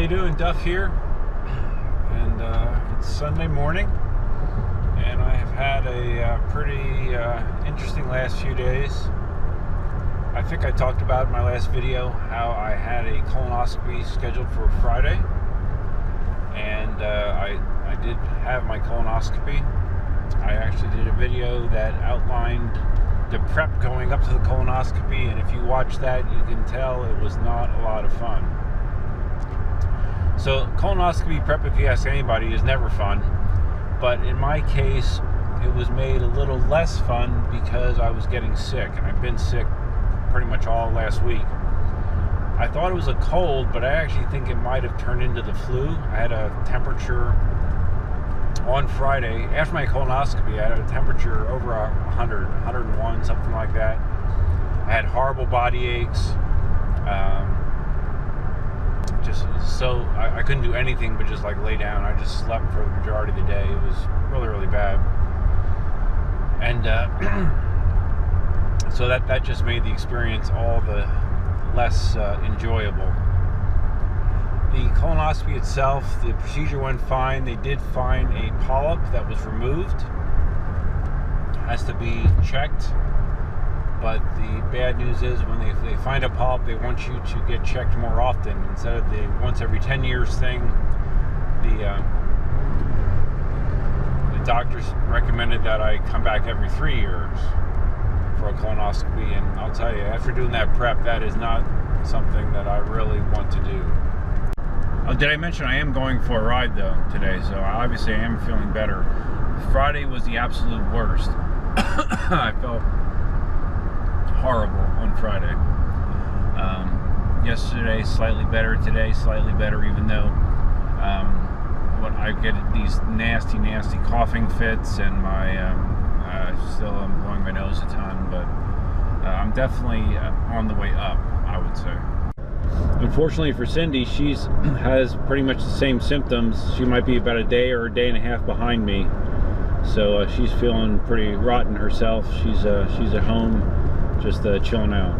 doing? Duff here, and it's Sunday morning, and I have had a pretty interesting last few days. I think I talked about in my last video how I had a colonoscopy scheduled for Friday, and I did have my colonoscopy. I actually did a video that outlined the prep going up to the colonoscopy, and if you watch that, you can tell it was not a lot of fun. So colonoscopy prep, if you ask anybody, is never fun, but in my case it was made a little less fun because I was getting sick, and I've been sick pretty much all last week. I thought it was a cold, but I actually think it might have turned into the flu. I had a temperature on Friday, after my colonoscopy. I had a temperature over 100, 101, something like that. I had horrible body aches. I couldn't do anything but just like lay down. I just slept for the majority of the day. It was really, really bad. And so that just made the experience all the less enjoyable. The colonoscopy itself, the procedure went fine. They did find a polyp that was removed. Has to be checked. But the bad news is when they find a polyp, they want you to get checked more often. Instead of the once every 10 years thing, the doctors recommended that I come back every 3 years for a colonoscopy. And I'll tell you, after doing that prep, that is not something that I really want to do. Oh, did I mention I am going for a ride though today, so obviously I am feeling better. Friday was the absolute worst. I felt horrible on Friday. Yesterday slightly better, today slightly better, even though when I get these nasty coughing fits, and my still I'm blowing my nose a ton, but I'm definitely on the way up, I would say. Unfortunately for Cindy, she has pretty much the same symptoms. She might be about a day or a day and a half behind me, so she's feeling pretty rotten herself. She's at home, just chilling out.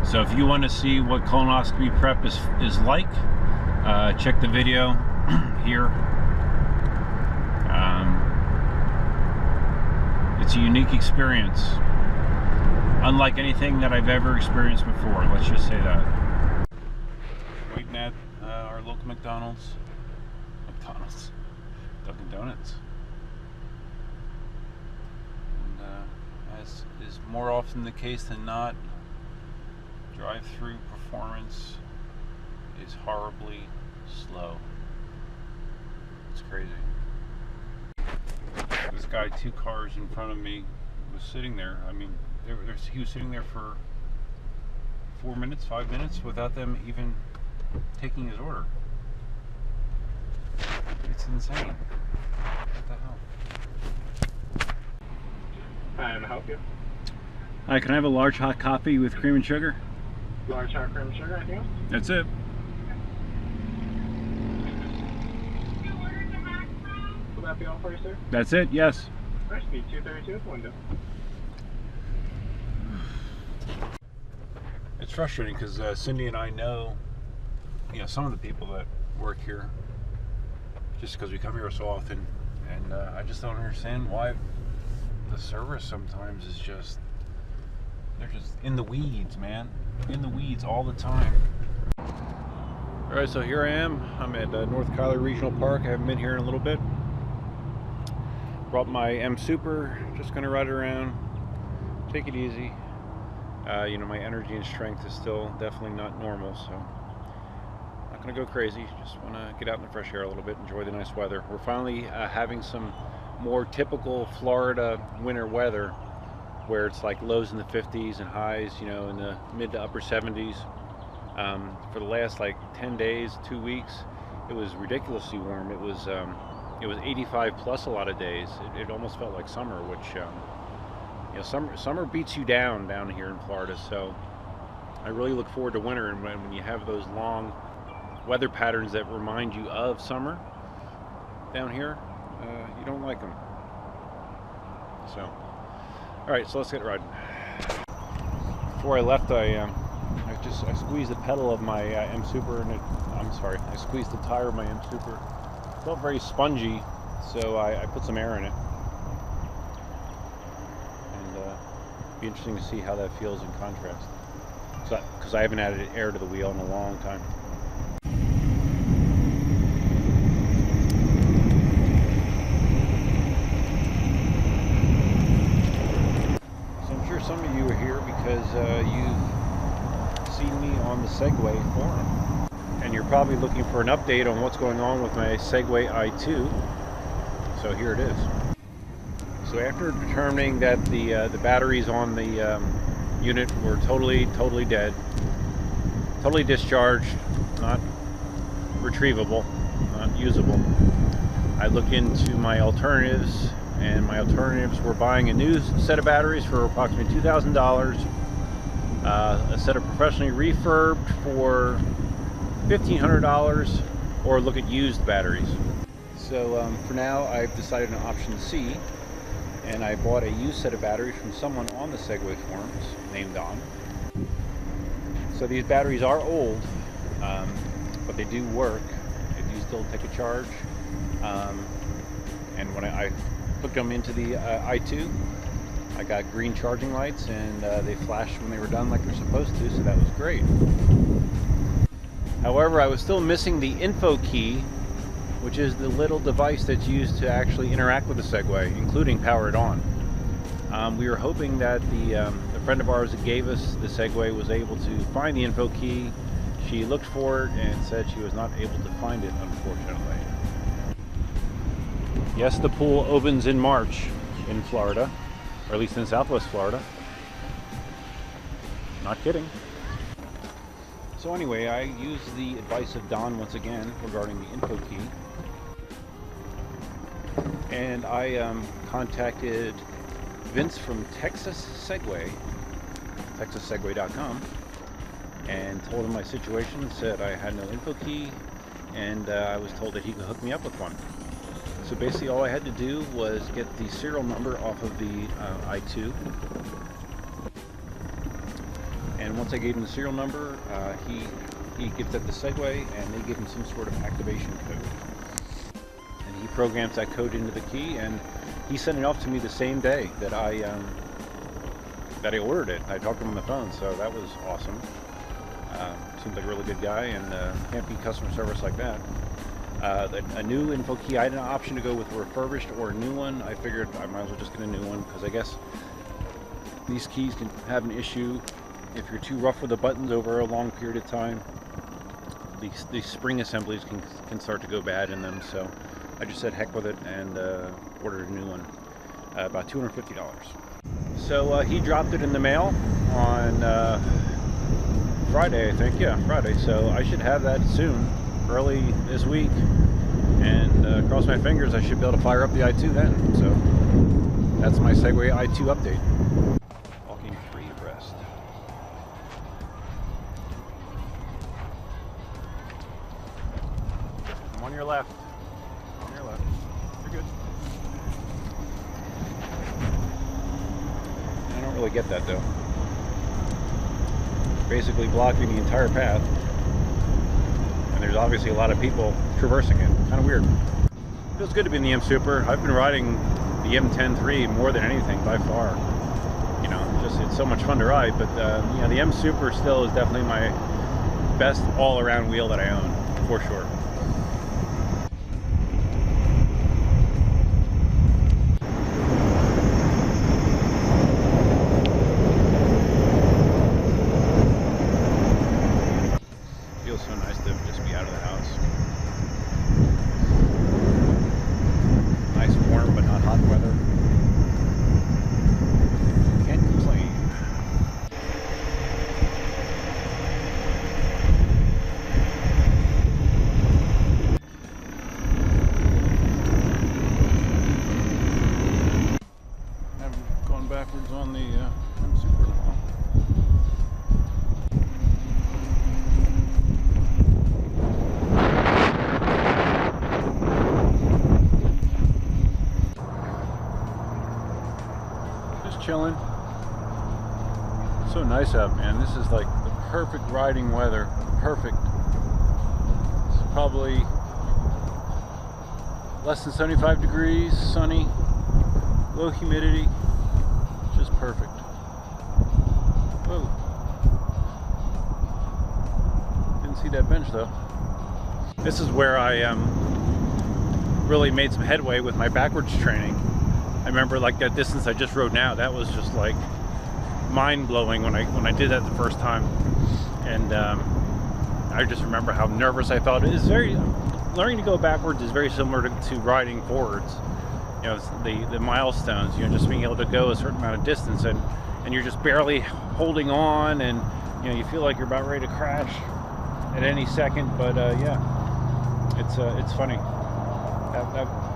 So if you want to see what colonoscopy prep is like, check the video here. It's a unique experience, unlike anything that I've ever experienced before. Let's just say that. Waiting at our local McDonald's, Dunkin' Donuts. As is more often the case than not, drive-through performance is horribly slow. It's crazy. This guy 2 cars in front of me was sitting there. I mean, he was sitting there for 4 minutes, 5 minutes without them even taking his order. It's insane. What the hell? Hi, can I help you? Hi, can I have a large hot coffee with cream and sugar? Large hot cream and sugar, anything else? That's it. Will that be all for you, sir? That's it, yes. Alright, speed 232 at the window. It's frustrating because Cindy and I know, some of the people that work here, just because we come here so often, and I just don't understand why the service sometimes is just, they're just in the weeds, man. In the weeds all the time. Alright, so here I am. I'm at North Kyler Regional Park. I haven't been here in a little bit. Brought my M Super, just gonna ride it around, take it easy. My energy and strength is still definitely not normal, so not gonna go crazy. Just wanna get out in the fresh air a little bit, enjoy the nice weather. We're finally having some more typical Florida winter weather, where it's like lows in the 50s and highs, in the mid to upper 70s. For the last like 10 days, 2 weeks, it was ridiculously warm. It was 85 plus a lot of days. It almost felt like summer, which summer beats you down here in Florida. So I really look forward to winter, and when you have those long weather patterns that remind you of summer down here, you don't like them. So, all right, so let's get riding. Before I left, I squeezed the pedal of my M Super, and I'm I'm sorry, I squeezed the tire of my M Super. It felt very spongy, so I put some air in it. And be interesting to see how that feels in contrast. Because I haven't added air to the wheel in a long time. So I'm sure some of you are here because you've seen me on the Segway forum. And you're probably looking for an update on what's going on with my Segway i2. So here it is. So after determining that the batteries on the unit were totally dead, totally discharged, not retrievable, not usable, I looked into my alternatives, and my alternatives were buying a new set of batteries for approximately $2,000, a set of professionally refurbed for $1,500, or look at used batteries. So for now, I've decided on option C, and I bought a used set of batteries from someone on the Segway forums named Don. So these batteries are old, but they do work. They do still take a charge. And when I hooked them into the i2, I got green charging lights, and they flashed when they were done like they're supposed to, so that was great. However, I was still missing the info key, which is the little device that's used to actually interact with the Segway, including power it on. We were hoping that the friend of ours that gave us the Segway was able to find the info key. She looked for it and said she was not able to find it, unfortunately. Yes, the pool opens in March in Florida, or at least in Southwest Florida. Not kidding. So anyway, I used the advice of Don once again regarding the info key. And I contacted Vince from Texas Segway, texassegway.com, and told him my situation, said I had no info key, and I was told that he could hook me up with one. So basically all I had to do was get the serial number off of the i2, and once I gave him the serial number, he gives that to Segway, and they give him some sort of activation code. And he programs that code into the key, and he sent it off to me the same day that I ordered it. I talked to him on the phone, so that was awesome. Seems like a really good guy, and can't beat customer service like that. A new info key, I had an option to go with a refurbished or a new one. I figured I might as well just get a new one, because I guess these keys can have an issue if you're too rough with the buttons over a long period of time. These spring assemblies can start to go bad in them, so I just said heck with it and ordered a new one, about $250. So he dropped it in the mail on Friday, I think. Yeah, Friday. So I should have that soon, early this week, and cross my fingers I should be able to fire up the i2 then. So that's my Segway i2 update. Walking free abreast. I'm on your left. On your left. You're good. I don't really get that though. Basically blocking the entire path, and there's obviously a lot of people traversing it. Kind of weird. Feels good to be in the M Super. I've been riding the M10-3 more than anything by far. You know, just it's so much fun to ride. But you know, the M Super still is definitely my best all-around wheel that I own, for sure. So nice to just be out of the house. Nice warm but not hot weather. Can't complain. I've gone backwards on the M Super now. Chilling. So nice out, man. This is like the perfect riding weather. Perfect. probably less than 75 degrees, sunny, low humidity, just perfect. Whoa. Didn't see that bench though. This is where I really made some headway with my backwards training. I remember like that distance I just rode now, that was just like mind-blowing when I did that the first time. And I just remember how nervous I felt. It is learning to go backwards is very similar to riding forwards. You know, the milestones, you know, just being able to go a certain amount of distance and you're just barely holding on, and you know, you feel like you're about ready to crash at any second. But yeah, it's funny.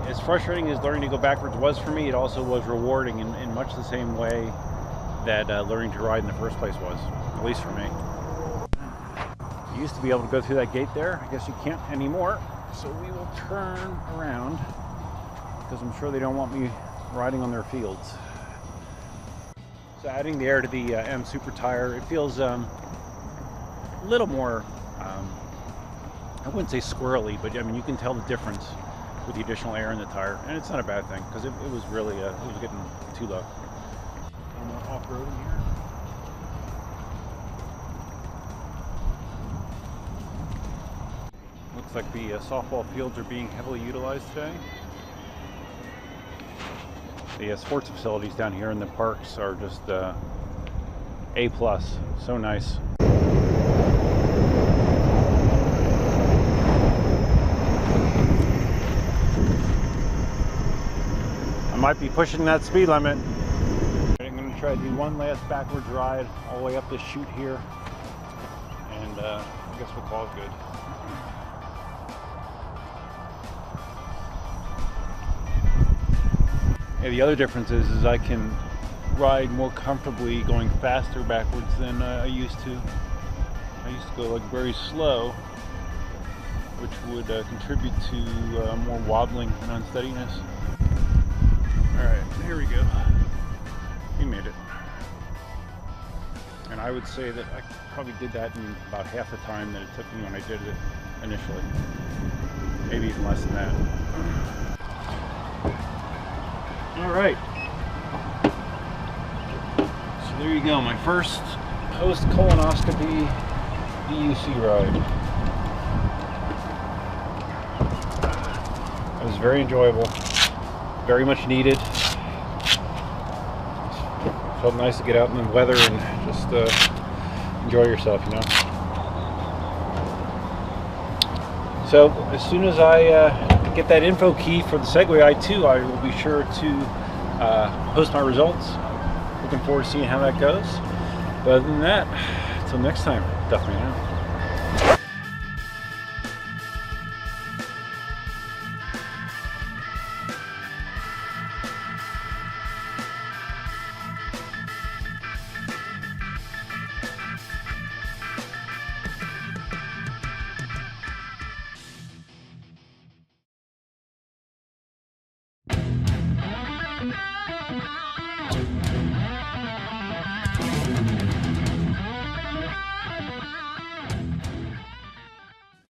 As frustrating as learning to go backwards was for me, it also was rewarding in much the same way that learning to ride in the first place was, at least for me. You used to be able to go through that gate there. I guess you can't anymore. So we will turn around because I'm sure they don't want me riding on their fields. So adding the air to the M Super Tire, it feels a little more, I wouldn't say squirrely, but I mean, you can tell the difference with the additional air in the tire, and it's not a bad thing because it was really it was getting too low. A little more off-roading here. Looks like the softball fields are being heavily utilized today. The sports facilities down here in the parks are just A+, so nice. I might be pushing that speed limit. I'm going to try to do one last backwards ride all the way up this chute here, and I guess we'll call it good. Yeah, the other difference is I can ride more comfortably going faster backwards than I used to. I used to go like very slow, which would contribute to more wobbling and unsteadiness. Alright, here we go. We made it. And I would say that I probably did that in about half the time that it took me when I did it initially. Maybe even less than that. Alright. So there you go, my first post-colonoscopy EUC ride. It was very enjoyable. Very much needed. Felt nice to get out in the weather and just enjoy yourself, you know. So as soon as I get that info key for the Segway i2, I will be sure to post my results. Looking forward to seeing how that goes. But other than that, until next time, definitely.